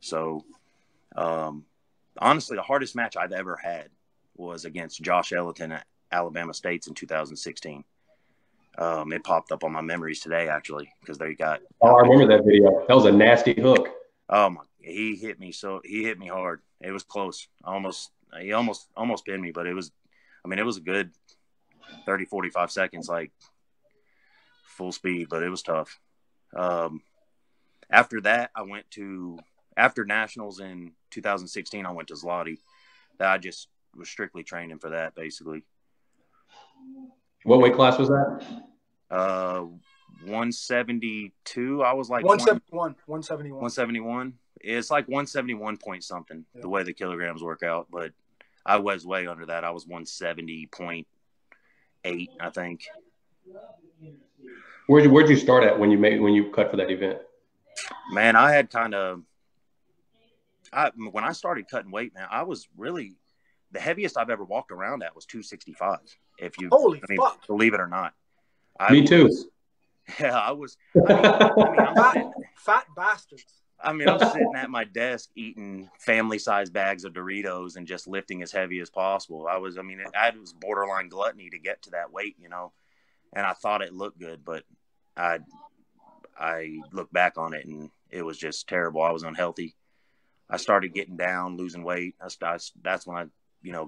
So, honestly, the hardest match I've ever had was against Josh Ellington at Alabama State's in 2016. It popped up on my memories today, actually, because they got. Oh, I remember that video. That was a nasty hook. Oh my! He hit me hard. It was close. He almost pinned me, but it was. I mean, it was a good 30, 45 seconds, like full speed, but it was tough. After that, after nationals in 2016, I went to Zloty. That I just was strictly training for that, basically. What weight class was that? 172. I was like 171. 171. 171. It's like 171 point something, the way the kilograms work out. But I was way under that. I was 170.8, I think. Where'd you start at when you cut for that event? Man, I had when I started cutting weight, man, I was really the heaviest I've ever walked around at was 265. If you fuck. Believe it or not. Me too. Yeah, I was. Fat bastards. I mean, I'm sitting at my desk eating family-sized bags of Doritos and just lifting as heavy as possible. I was borderline gluttony to get to that weight, you know, and I thought it looked good, but I look back on it and it was just terrible. I was unhealthy. I started getting down, losing weight. That's when I,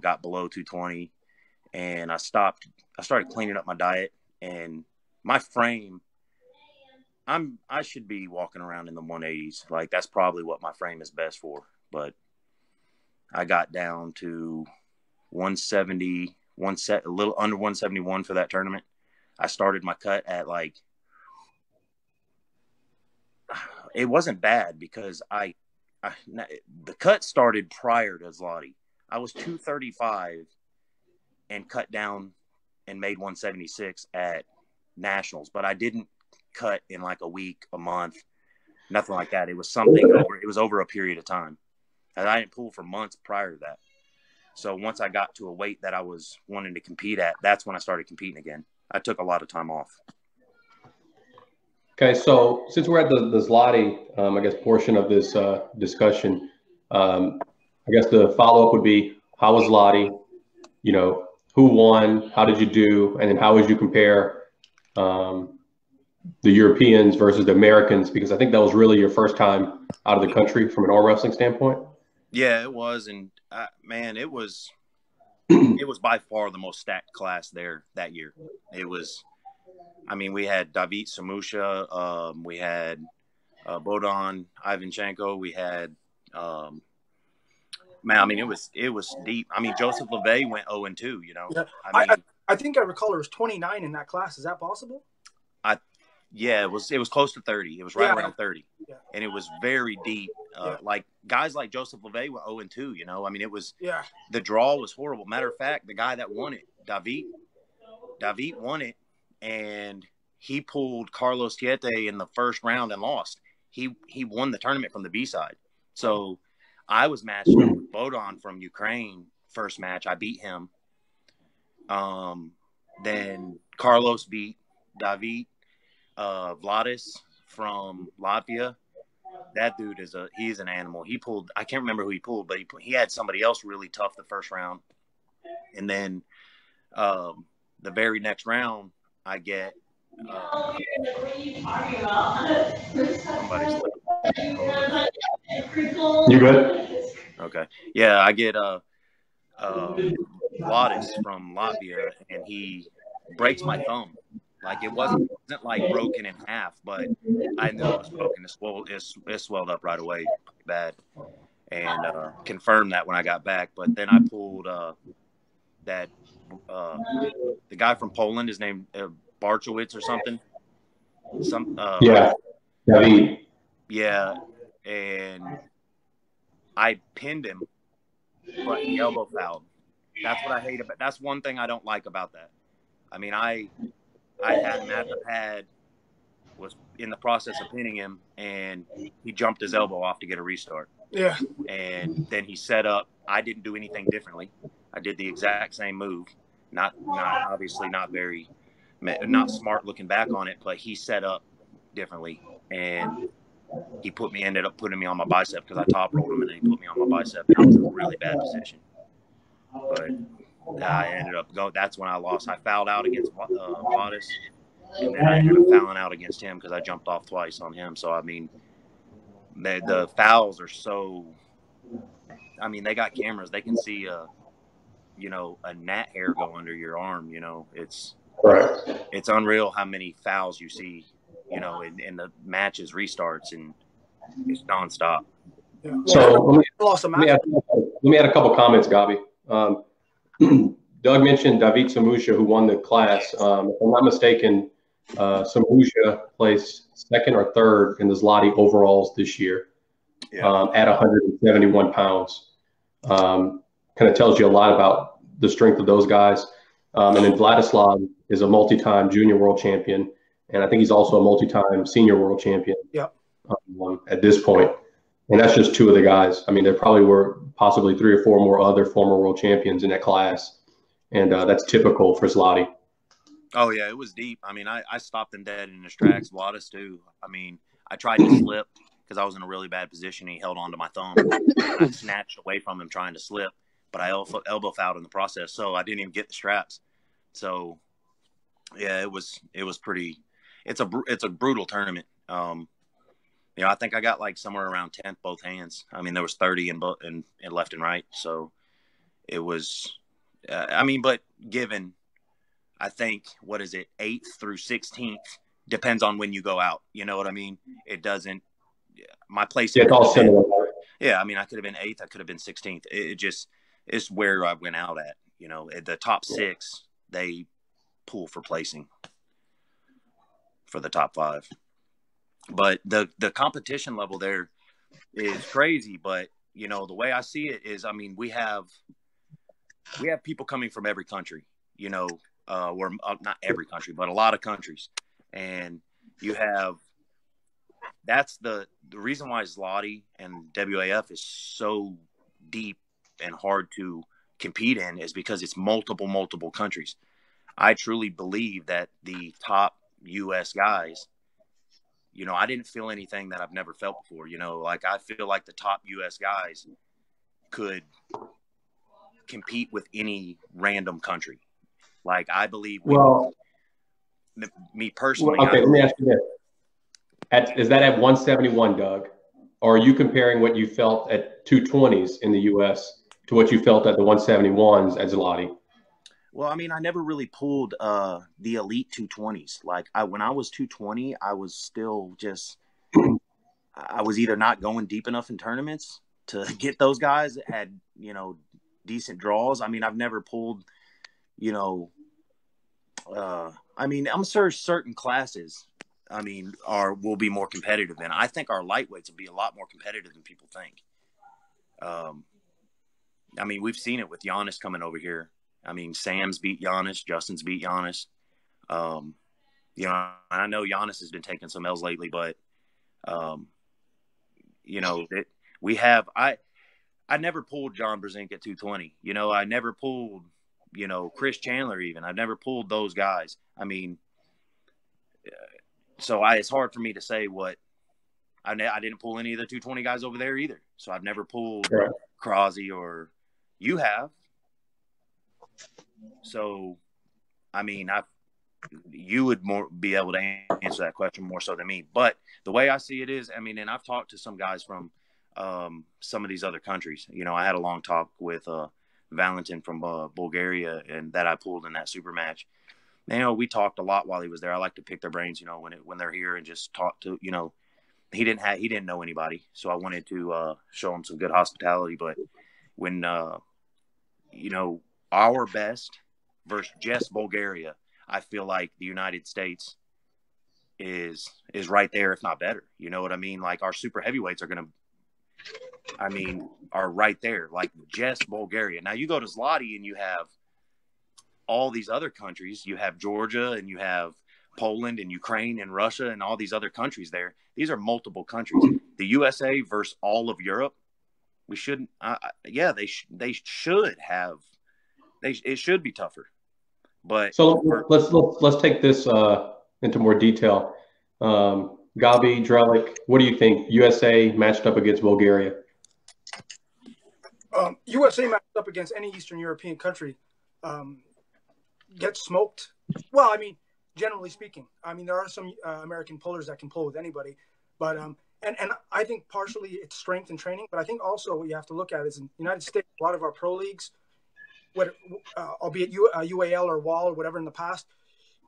got below 220, and I started cleaning up my diet and my frame. I should be walking around in the 180s. Like, that's probably what my frame is best for. But I got down to 170, a little under 171 for that tournament. I started my cut at it wasn't bad because the cut started prior to Zloty. I was 235 and cut down and made 176 at nationals, but I didn't cut in like a week, a month, nothing like that. It was over a period of time, and I didn't pull for months prior to that. So once I got to a weight that I was wanting to compete at, that's when I started competing again. I took a lot of time off. Okay, so since we're at the Zloty, I guess, portion of this discussion, I guess the follow-up would be, how was Zloty? Who won? How did you do? And then how would you compare the Europeans versus the Americans? Because I think that was really your first time out of the country from an arm wrestling standpoint. Yeah, it was. And, man, it was by far the most stacked class there that year. It was – I mean, we had David Samusha, we had Bodan Ivanchenko, we had man, I mean, it was deep. I mean, Joseph LeVay went 0-2, Yeah. I think I recall there was 29 in that class. Is that possible? Yeah, it was close to 30. It was right around 30. Yeah. And it was very deep. Like, guys like Joseph LeVay went 0-2, I mean, it was the draw was horrible. Matter of fact, the guy that won it, David won it. And he pulled Carlos Tiete in the first round and lost. He won the tournament from the B side. So I was matched up with Bodan from Ukraine. First match, I beat him. Then Carlos beat David. Vladis from Latvia. That dude he's an animal. He pulled, I can't remember who he pulled, but he had somebody else really tough the first round. And then the very next round, I get somebody's You good? Okay. Yeah, I get Vladis from Latvia, and he breaks my thumb. Like, it wasn't like broken in half, but I knew it was broken. It swelled up right away, bad, and confirmed that when I got back. But then I pulled the guy from Poland, his name Barchowitz or something. David. Yeah, and I pinned him, but he elbow fouled. That's what I hate about. That's one thing I don't like about that. I mean, I had Matt the Pad was in the process of pinning him, and he jumped his elbow off to get a restart. Yeah, and then he set up. I didn't do anything differently. I did the exact same move. Not obviously not very, not smart looking back on it, but he set up differently, and he ended up putting me on my bicep because I top rolled him, and then he put me on my bicep, and I was in a really bad position. But I ended up going. That's when I lost. I fouled out against Vadas, and then I ended up fouling out against him because I jumped off twice on him. So I mean, the fouls are so. I mean, they got cameras. They can see a gnat hair go under your arm. It's unreal how many fouls you see. In the matches restarts, and it's nonstop. Yeah. So Lost a match. let me add a couple comments, Gabi. Doug mentioned David Samusha, who won the class. If I'm not mistaken, Samusha placed second or third in the Zloty overalls this year at 171 pounds. Kind of tells you a lot about the strength of those guys. And then Vladislav is a multi-time junior world champion, and I think he's also a multi-time senior world champion at this point. And that's just two of the guys. I mean, there probably were possibly 3 or 4 more other former world champions in that class. And that's typical for Zloty. Oh, yeah, it was deep. I mean, I stopped him dead in his tracks. Vladas, too. I mean, I tried to slip because I was in a really bad position. He held on to my thumb. And I snatched away from him trying to slip, but I elbow fouled in the process, so I didn't even get the straps. So, yeah, it was pretty – it's a brutal tournament. I think I got like somewhere around 10th both hands. I mean, there was 30 in left and right. So it was, but given, I think, 8th through 16th depends on when you go out. You know what I mean? It doesn't, my place. Yeah, it's all similar. Yeah. I mean, I could have been 8th. I could have been 16th. It's where I went out at, the top 6, they pool for placing for the top 5. But the competition level there is crazy. But, the way I see it is, I mean, we have people coming from every country, or not every country, but a lot of countries. And that's the reason why Zloty and WAF is so deep and hard to compete in is because it's multiple countries. I truly believe that the top U.S. guys, I didn't feel anything that I've never felt before. Like I feel like the top U.S. guys could compete with any random country. Like I believe me personally. Okay, let me ask you this. Is that at 171, Doug? Or are you comparing what you felt at 220s in the U.S. to what you felt at the 171s at Zloty? Well, I mean, I never really pulled the elite 220s. Like when I was 220, I was still I was either not going deep enough in tournaments to get those guys that had, decent draws. I mean, I've never pulled, I mean, I'm sure certain classes, I mean, will be more competitive than. I think our lightweights will be a lot more competitive than people think. I mean, we've seen it with Giannis coming over here. I mean, Sam's beat Giannis. Justin's beat Giannis. I know Giannis has been taking some L's lately, but, I never pulled John Brzenk at 220. I never pulled, Chris Chandler even. I've never pulled those guys. I mean, so it's hard for me to say what I didn't pull any of the 220 guys over there either. So I've never pulled Crosby or you have. So, I mean, you would be able to answer that question more so than me. But the way I see it is, I mean, and I've talked to some guys from some of these other countries. I had a long talk with Valentin from Bulgaria, and that I pulled in that super match. We talked a lot while he was there. I like to pick their brains, when they're here and just talk to, he didn't know anybody. So I wanted to show him some good hospitality. But when, our best versus just Bulgaria, I feel like the United States is right there, if not better. You know what I mean? Like our super heavyweights are right there, like just Bulgaria. Now you go to Zloty and you have all these other countries. You have Georgia and you have Poland and Ukraine and Russia and all these other countries there. These are multiple countries. The USA versus all of Europe. We shouldn't. They should have. It should be tougher. But so let's take this into more detail. Gabi, Drellick, what do you think? USA matched up against Bulgaria. USA matched up against any Eastern European country gets smoked. Well, I mean, generally speaking, I mean, there are some American pullers that can pull with anybody, but and I think partially it's strength and training, but I think also what you have to look at is in the United States, a lot of our pro leagues, albeit UAL or WAL or whatever in the past,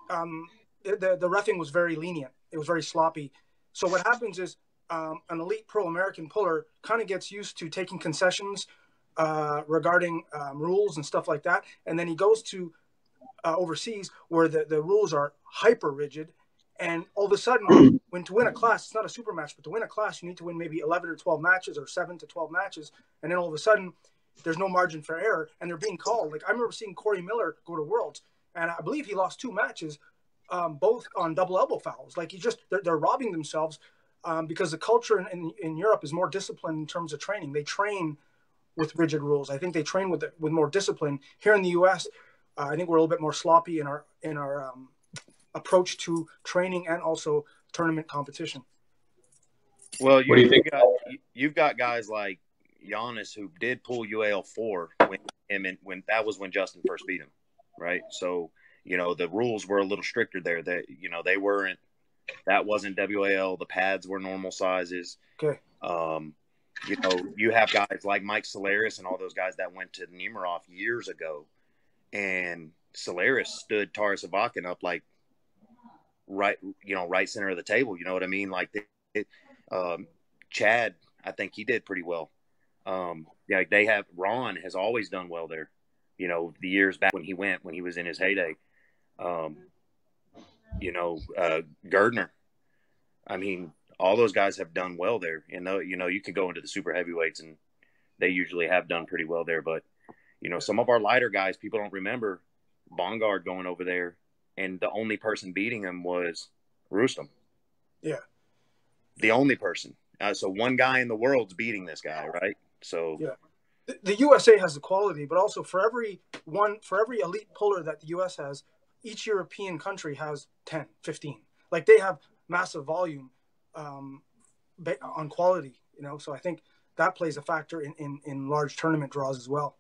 the reffing was very lenient. It was very sloppy. So what happens is an elite pro American puller kind of gets used to taking concessions regarding rules and stuff like that, and then he goes to overseas where the rules are hyper rigid, and all of a sudden when to win a class, it's not a super match, but to win a class you need to win maybe 11 or 12 matches or 7 to 12 matches, and then all of a sudden there's no margin for error and they're being called. Like I remember seeing Corey Miller go to Worlds, and I believe he lost 2 matches both on double elbow fouls. Like they're robbing themselves because the culture in Europe is more disciplined in terms of training. They train with rigid rules. I think they train with more discipline. Here in the U.S., I think we're a little bit more sloppy in our approach to training and also tournament competition. Well, you've got guys like Giannis who did pull UAL4 when that was when Justin first beat him, right? So the rules were a little stricter there. That they weren't. That wasn't WAL. The pads were normal sizes. Okay. You have guys like Mike Solaris and all those guys that went to Nemiroff years ago, and Solaris stood Taras Avakin up like right center of the table. You know what I mean? Like Chad, I think he did pretty well. They have Ron has always done well there. The years back when he was in his heyday. Gardner. I mean, all those guys have done well there. You can go into the super heavyweights and they usually have done pretty well there. But, some of our lighter guys, people don't remember Bongard going over there and the only person beating him was Rustam. Yeah. The only person. So one guy in the world's beating this guy, right? So yeah. The USA has the quality, but also for every elite puller that the US has, each European country has 10, 15. Like they have massive volume on quality, so I think that plays a factor in large tournament draws as well.